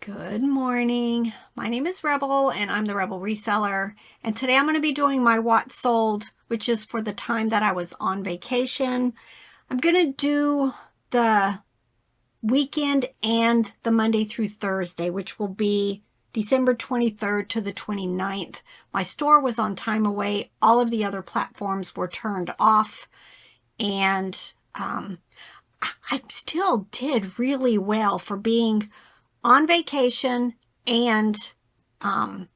Good morning. My name is Rebel and I'm the Rebel Reseller. And today I'm going to be doing my what sold, which is for the time that I was on vacation. I'm going to do the weekend and the Monday through Thursday, which will be December 23rd to the 29th. My store was on time away. All of the other platforms were turned off. And I still did really well for being on vacation, and I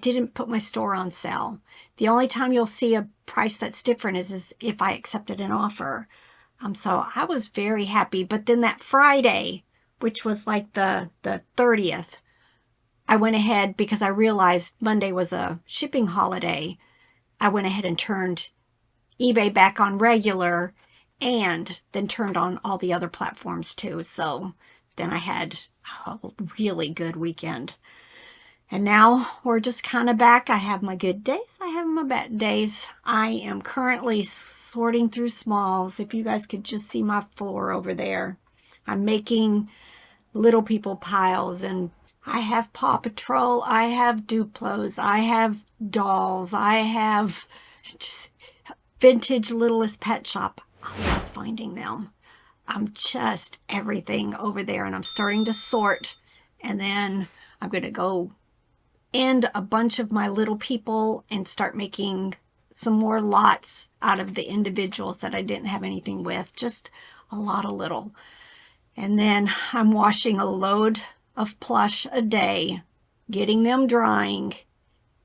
didn't put my store on sale. The only time you'll see a price that's different is if I accepted an offer. So I was very happy. But then that Friday, which was like the 30th, I went ahead because I realized Monday was a shipping holiday. I went ahead and turned eBay back on regular and then turned on all the other platforms too. So then I had a really good weekend. And now we're just kind of back. I have my good days. I have my bad days. I am currently sorting through smalls. If you guys could just see my floor over there. I'm making little people piles, and I have Paw Patrol. I have Duplos. I have dolls. I have just vintage Littlest Pet Shop. I love finding them. I'm just everything over there, and I'm starting to sort, and then I'm going to go end a bunch of my little people and start making some more lots out of the individuals that I didn't have anything with, just a lot of little. And then I'm washing a load of plush a day, getting them drying,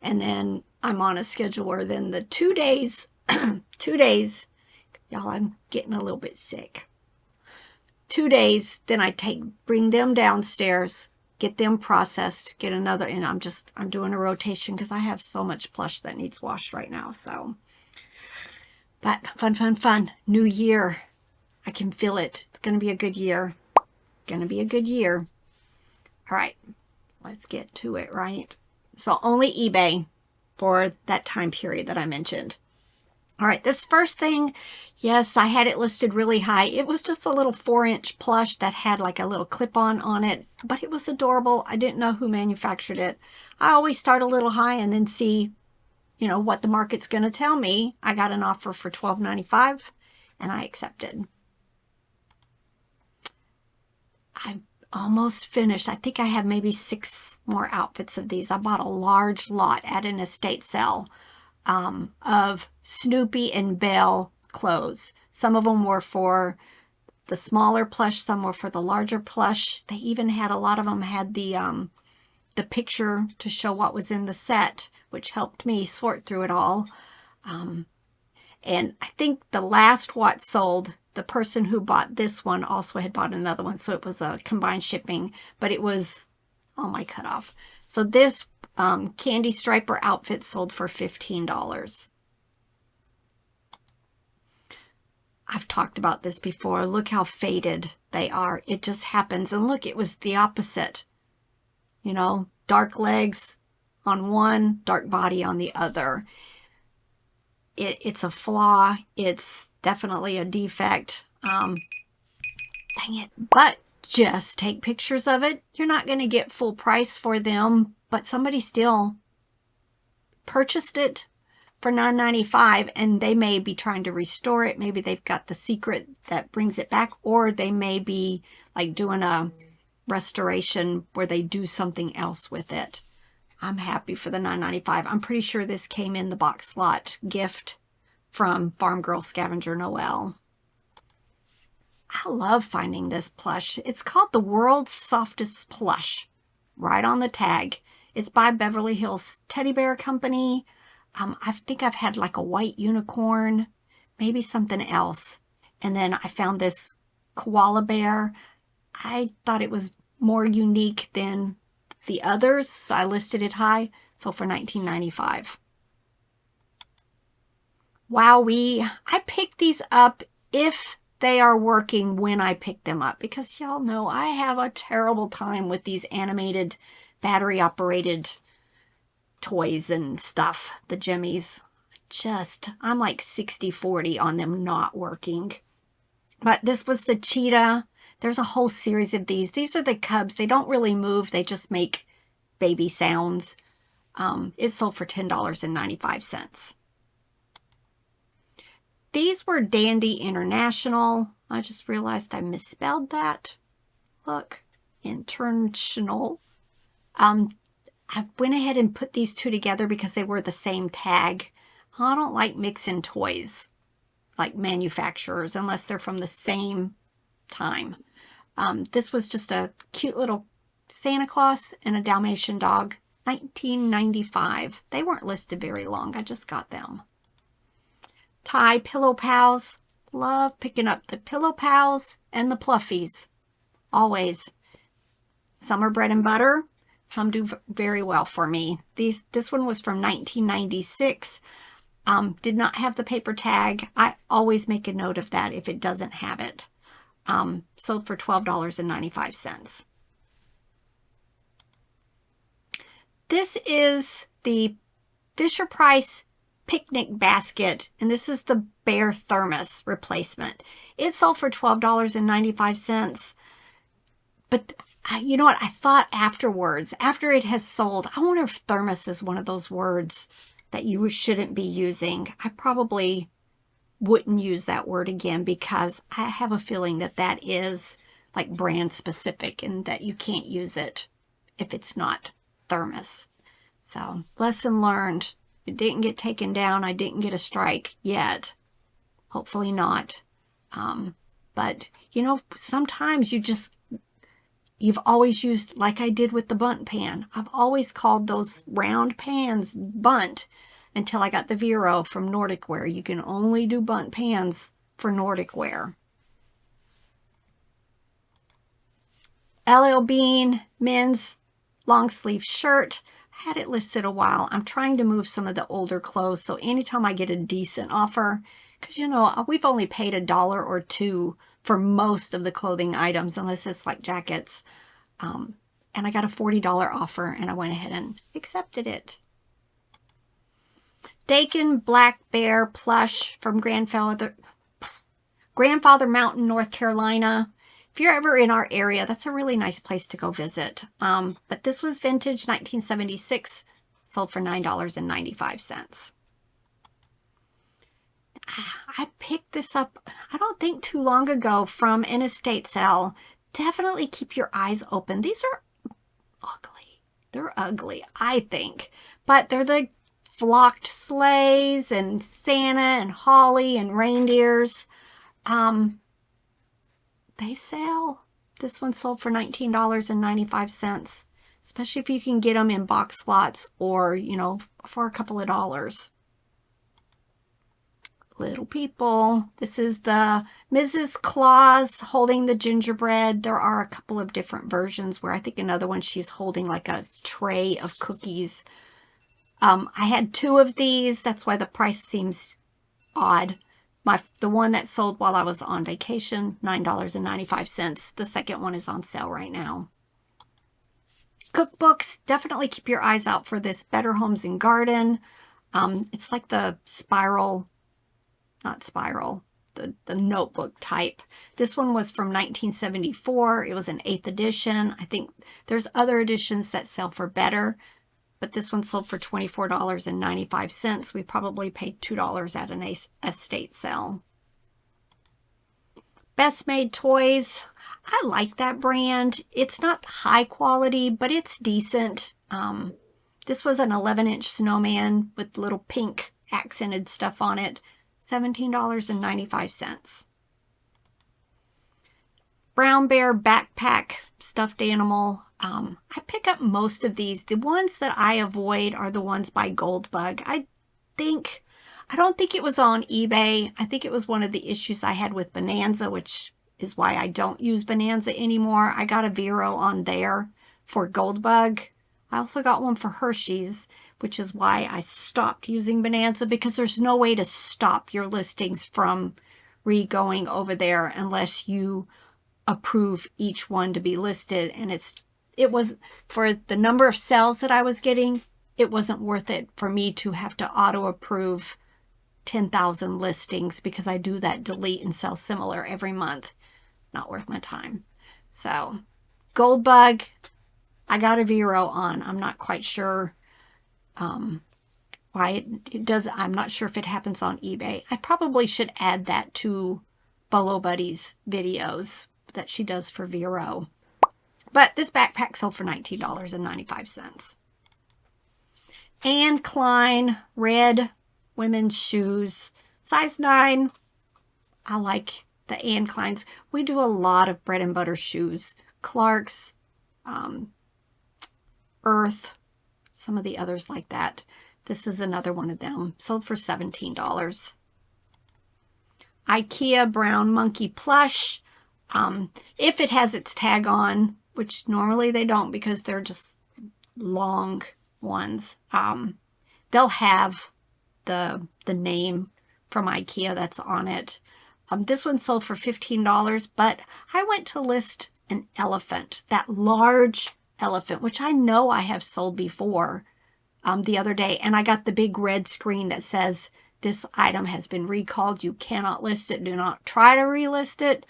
and then I'm on a schedule where then the 2 days, y'all, I'm getting a little bit sick. 2 days, then I bring them downstairs, get them processed, get another, and I'm doing a rotation because I have so much plush that needs washed right now. So, but fun. New year. I can feel it. It's going to be a good year. Going to be a good year. All right, let's get to it, right? So only eBay for that time period that I mentioned. All right, this first thing, yes, I had it listed really high. It was just a little 4-inch plush that had like a little clip-on on it, but it was adorable. I didn't know who manufactured it. I always start a little high and then see, what the market's going to tell me. I got an offer for $12.95 and I accepted. I'm almost finished. I think I have maybe 6 more outfits of these. I bought a large lot at an estate sale. Of Snoopy and Belle clothes. Some of them were for the smaller plush, some were for the larger plush. They even had, a lot of them had the picture to show what was in the set, which helped me sort through it all. And I think the last what sold, the person who bought this one also had bought another one, so it was a combined shipping, but it was on my cutoff. So this candy striper outfit sold for $15. I've talked about this before. Look how faded they are. It just happens. And look, it was the opposite. Dark legs on one, dark body on the other. It's a flaw. It's definitely a defect. Dang it. But just take pictures of it. You're not going to get full price for them, but somebody still purchased it for $9.95, and they may be trying to restore it. Maybe they've got the secret that brings it back, or they may be like doing a restoration where they do something else with it. I'm happy for the $9.95. I'm pretty sure this came in the box lot gift from Farm Girl Scavenger Noel. I love finding this plush. It's called the World's Softest Plush, right on the tag. It's by Beverly Hills Teddy Bear Company. I think I've had like a white unicorn, maybe something else. And then I found this koala bear. I thought it was more unique than the others, so I listed it high. So for $19.95. Wowee. I picked these up if they are working when I pick them up, because y'all know I have a terrible time with these animated battery operated toys and stuff, the jimmies. I'm like 60-40 on them not working. But this was the cheetah. There's a whole series of these. These are the cubs. They don't really move. They just make baby sounds. It sold for $10.95. These were Dandy International. I just realized I misspelled that. Look, international. I went ahead and put these two together because they were the same tag. I don't like mixing toys, like manufacturers, unless they're from the same time. This was just a cute little Santa Claus and a Dalmatian dog, $19.95. They weren't listed very long. I just got them. Tie Pillow Pals. Love picking up the Pillow Pals and the Pluffies. Always. Some are bread and butter. Some do very well for me. This one was from 1996. Did not have the paper tag. I always make a note of that if it doesn't have it. Sold for $12.95. This is the Fisher-Price picnic basket, and this is the Bear thermos replacement. It sold for $12.95. But you know what? I thought afterwards, after it has sold, I wonder if thermos is one of those words that you shouldn't be using. I probably wouldn't use that word again because I have a feeling that that is like brand specific and that you can't use it if it's not thermos. So, lesson learned. It didn't get taken down. I didn't get a strike yet. Hopefully not. But, you know, sometimes you've always used, like I did with the bunt pan. I've always called those round pans bunt until I got the Vero from Nordic Wear. You can only do bunt pans for Nordic Wear. LL Bean men's long sleeve shirt. I had it listed a while. I'm trying to move some of the older clothes, so anytime I get a decent offer, because you know, we've only paid $1 or $2 for most of the clothing items, unless it's like jackets. And I got a $40 offer, and I went ahead and accepted it. Dakin Black Bear plush from Grandfather Mountain, North Carolina. If you're ever in our area, that's a really nice place to go visit. But this was vintage 1976, sold for $9.95. I picked this up, I don't think too long ago, from an estate sale. Definitely keep your eyes open. These are ugly. They're ugly, I think. But they're the flocked sleighs and Santa and holly and reindeers. They sell. This one sold for $19.95, especially if you can get them in box lots or, you know, for a couple of dollars. Little people. This is the Mrs. Claus holding the gingerbread. There are a couple of different versions where I think another one she's holding like a tray of cookies. I had 2 of these. That's why the price seems odd. The one that sold while I was on vacation, $9.95. The second one is on sale right now. Cookbooks, definitely keep your eyes out for this Better Homes and Garden. It's like the spiral, not spiral, the notebook type. This one was from 1974. It was an 8th edition. I think there's other editions that sell for better, but this one sold for $24.95. We probably paid $2 at an estate sale. Best Made Toys. I like that brand. It's not high quality, but it's decent. This was an 11-inch snowman with little pink accented stuff on it. $17.95. Brown Bear backpack stuffed animal. I pick up most of these. The ones that I avoid are the ones by Goldbug. I don't think it was on eBay. I think it was one of the issues I had with Bonanza, which is why I don't use Bonanza anymore. I got a Vero on there for Goldbug. I also got one for Hershey's, which is why I stopped using Bonanza, because there's no way to stop your listings from going over there unless you approve each one to be listed. And it was, for the number of sales that I was getting, it wasn't worth it for me to have to auto approve 10,000 listings, because I do that delete and sell similar every month. Not worth my time. So, Gold Bug, I got a Vero on. I'm not quite sure why it does. I'm not sure if it happens on eBay. I probably should add that to Bolo Buddy's videos that she does for Vero. But this backpack sold for $19.95. Anne Klein red women's shoes, size 9. I like the Anne Kleins. We do a lot of bread and butter shoes. Clark's, Earth, some of the others like that. This is another one of them. Sold for $17. IKEA brown monkey plush. If it has its tag on, which normally they don't because they're just long ones, they'll have the name from IKEA that's on it. This one sold for $15, but I went to list an elephant, that large elephant, which I know I have sold before, the other day, and I got the big red screen that says this item has been recalled. You cannot list it. Do not try to relist it.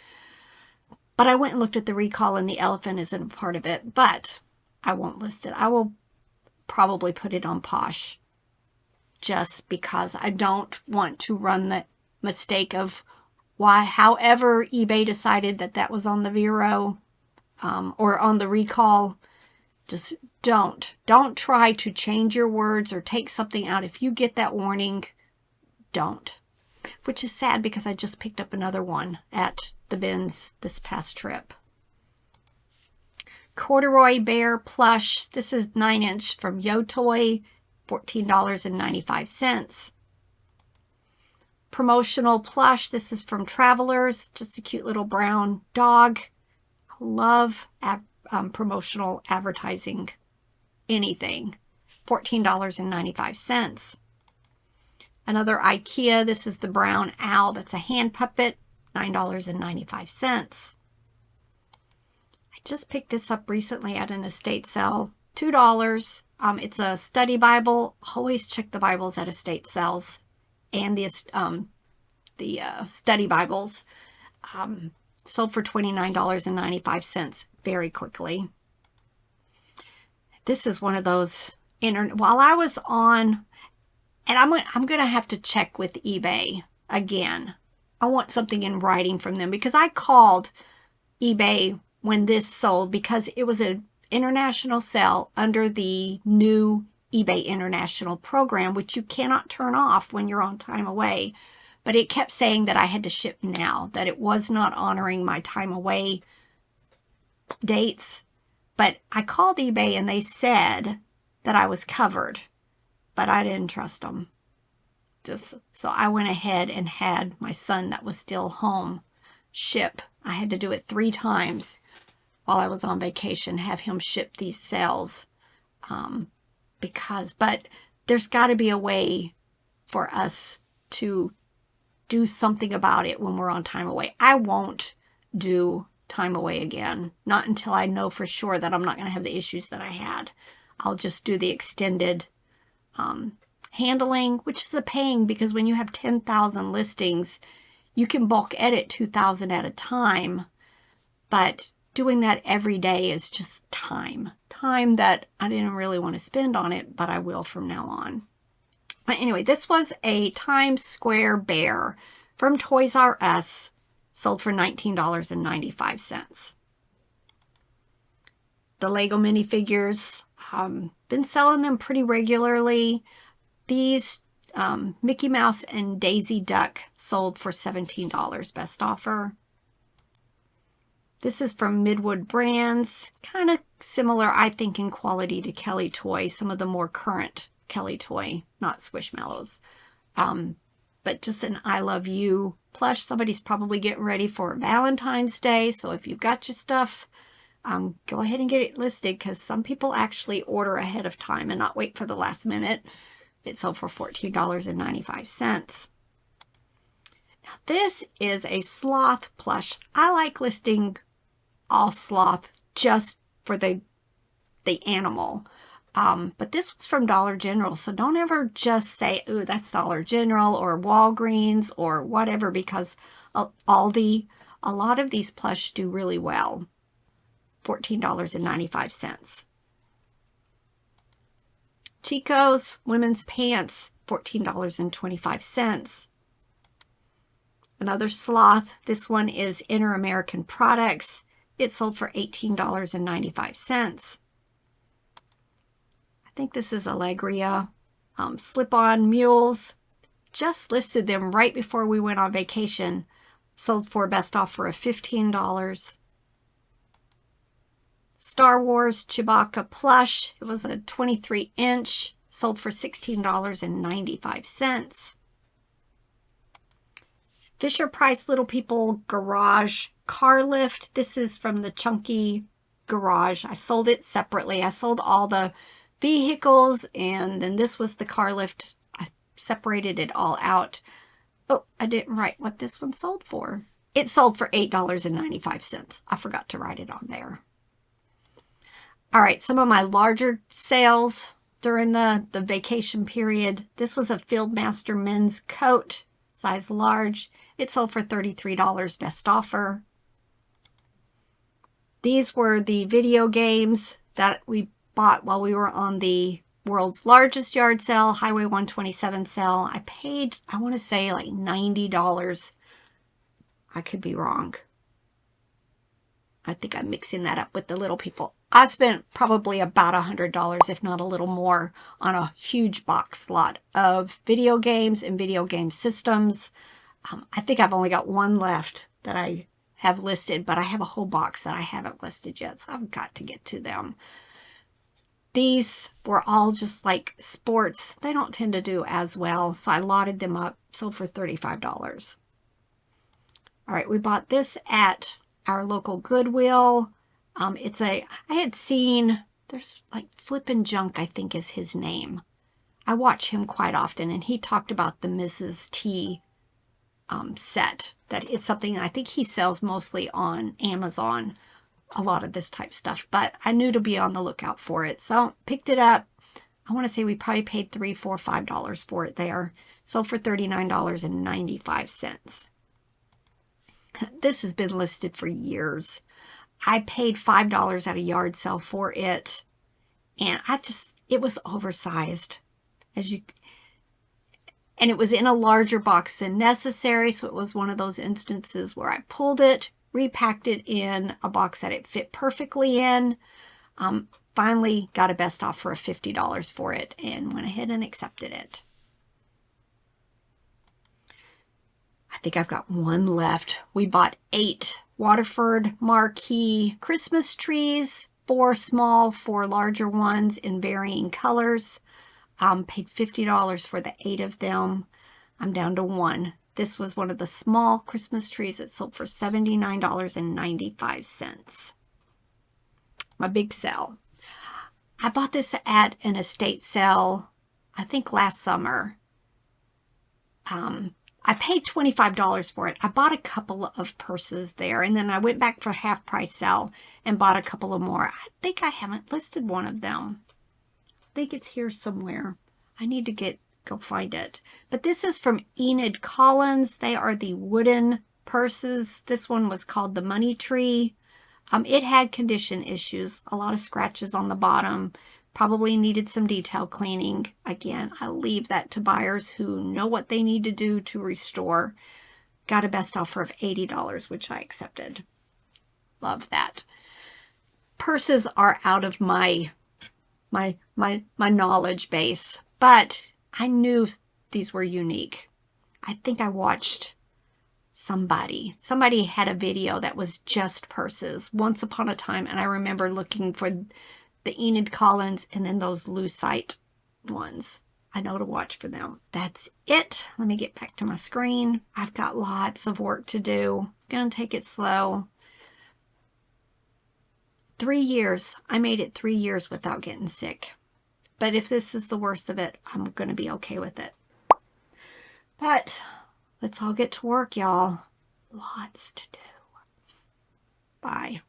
But I went and looked at the recall, and the elephant isn't a part of it, but I won't list it. I will probably put it on Posh just because I don't want to run the mistake of however eBay decided that was on the Vero or on the recall. Just don't try to change your words or take something out. If you get that warning, don't. Which is sad because I just picked up another one at the bins this past trip. Corduroy bear plush. This is 9-inch from Yo Toy, $14.95. Promotional plush. This is from Travelers. Just a cute little brown dog. Love promotional advertising. Anything. $14.95. Another IKEA. This is the brown owl. That's a hand puppet. $9.95. I just picked this up recently at an estate sale. $2. It's a study Bible. Always check the Bibles at estate sales and the study Bibles. Sold for $29.95 very quickly. This is one of those while I was on, and I'm going to have to check with eBay again. I want something in writing from them because I called eBay when this sold because it was an international sale under the new eBay International program, which you cannot turn off when you're on time away. But it kept saying that I had to ship now, that it was not honoring my time away dates. But I called eBay and they said that I was covered, but I didn't trust them. So I went ahead and had my son that was still home ship. I had to do it 3 times while I was on vacation, have him ship these sales. But there's got to be a way for us to do something about it when we're on time away. I won't do time away again. Not until I know for sure that I'm not going to have the issues that I had. I'll just do the extended handling, which is a pain because when you have 10,000 listings, you can bulk edit 2,000 at a time. But doing that every day is just time. Time that I didn't really want to spend on it, but I will from now on. But anyway, this was a Times Square bear from Toys R Us, sold for $19.95. The Lego minifigures, been selling them pretty regularly. These Mickey Mouse and Daisy Duck sold for $17, best offer. This is from Midwood Brands, kind of similar, I think, in quality to Kelly Toy, some of the more current Kelly Toy, not Squishmallows. But just an I Love You plush. Somebody's probably getting ready for Valentine's Day, so if you've got your stuff, go ahead and get it listed because some people actually order ahead of time and not wait for the last minute. It sold for $14.95. Now this is a sloth plush. I like listing all sloth just for the animal. But this was from Dollar General, so don't ever just say, ooh, that's Dollar General or Walgreens or whatever, because Aldi, a lot of these plush do really well. $14.95. Chico's women's pants, $14.25. Another sloth. This one is Inter-American Products. It sold for $18.95. I think this is Allegria. Slip-on mules. Just listed them right before we went on vacation. Sold for best offer of $15. Star Wars Chewbacca plush. It was a 23-inch. Sold for $16.95. Fisher-Price Little People Garage car lift. This is from the Chuckey garage. I sold it separately. I sold all the vehicles, and then this was the car lift. I separated it all out. Oh, I didn't write what this one sold for. It sold for $8.95. I forgot to write it on there. All right, some of my larger sales during the vacation period. This was a Fieldmaster men's coat, size large. It sold for $33, best offer. These were the video games that we bought while we were on the world's largest yard sale, Highway 127 sale. I paid, I want to say like $90. I could be wrong. I think I'm mixing that up with the Little People. I spent probably about $100, if not a little more, on a huge box lot of video games and video game systems. I think I've only got one left that I have listed, but I have a whole box that I haven't listed yet, so I've got to get to them. These were all just like sports. They don't tend to do as well, so I lotted them up, sold for $35. All right, we bought this at our local Goodwill. I had seen, there's like Flippin' Junk, I think is his name. I watch him quite often, and he talked about the Mrs. T set. That it's something I think he sells mostly on Amazon, a lot of this type stuff, but I knew to be on the lookout for it. So picked it up. I want to say we probably paid $3, $4, $5 for it there. Sold for $39.95. This has been listed for years. I paid $5 at a yard sale for it, and it was oversized, and it was in a larger box than necessary, so it was one of those instances where I pulled it, repacked it in a box that it fit perfectly in, finally got a best offer of $50 for it, and went ahead and accepted it. I think I've got one left. We bought 8 Waterford marquee Christmas trees, 4 small, 4 larger ones in varying colors. Paid $50 for the 8 of them. I'm down to 1. This was one of the small Christmas trees that sold for $79.95. My big sale. I bought this at an estate sale, I think last summer. I paid $25 for it. I bought a couple of purses there, and then I went back for half price sale and bought a couple of more. I think I haven't listed one of them. I think it's here somewhere. I need to go find it. But this is from Enid Collins. They are the wooden purses. This one was called the Money Tree. It had condition issues, a lot of scratches on the bottom. Probably needed some detail cleaning. Again, I leave that to buyers who know what they need to do to restore. Got a best offer of $80, which I accepted. Love that. Purses are out of my knowledge base, but I knew these were unique. I think I watched somebody had a video that was just purses once upon a time, and I remember looking for the Enid Collins and then those lucite ones. I know to watch for them. That's it. Let me get back to my screen. I've got lots of work to do. I'm gonna take it slow. 3 years. I made it 3 years without getting sick. But if this is the worst of it, I'm gonna be okay with it. But let's all get to work, y'all. Lots to do. Bye.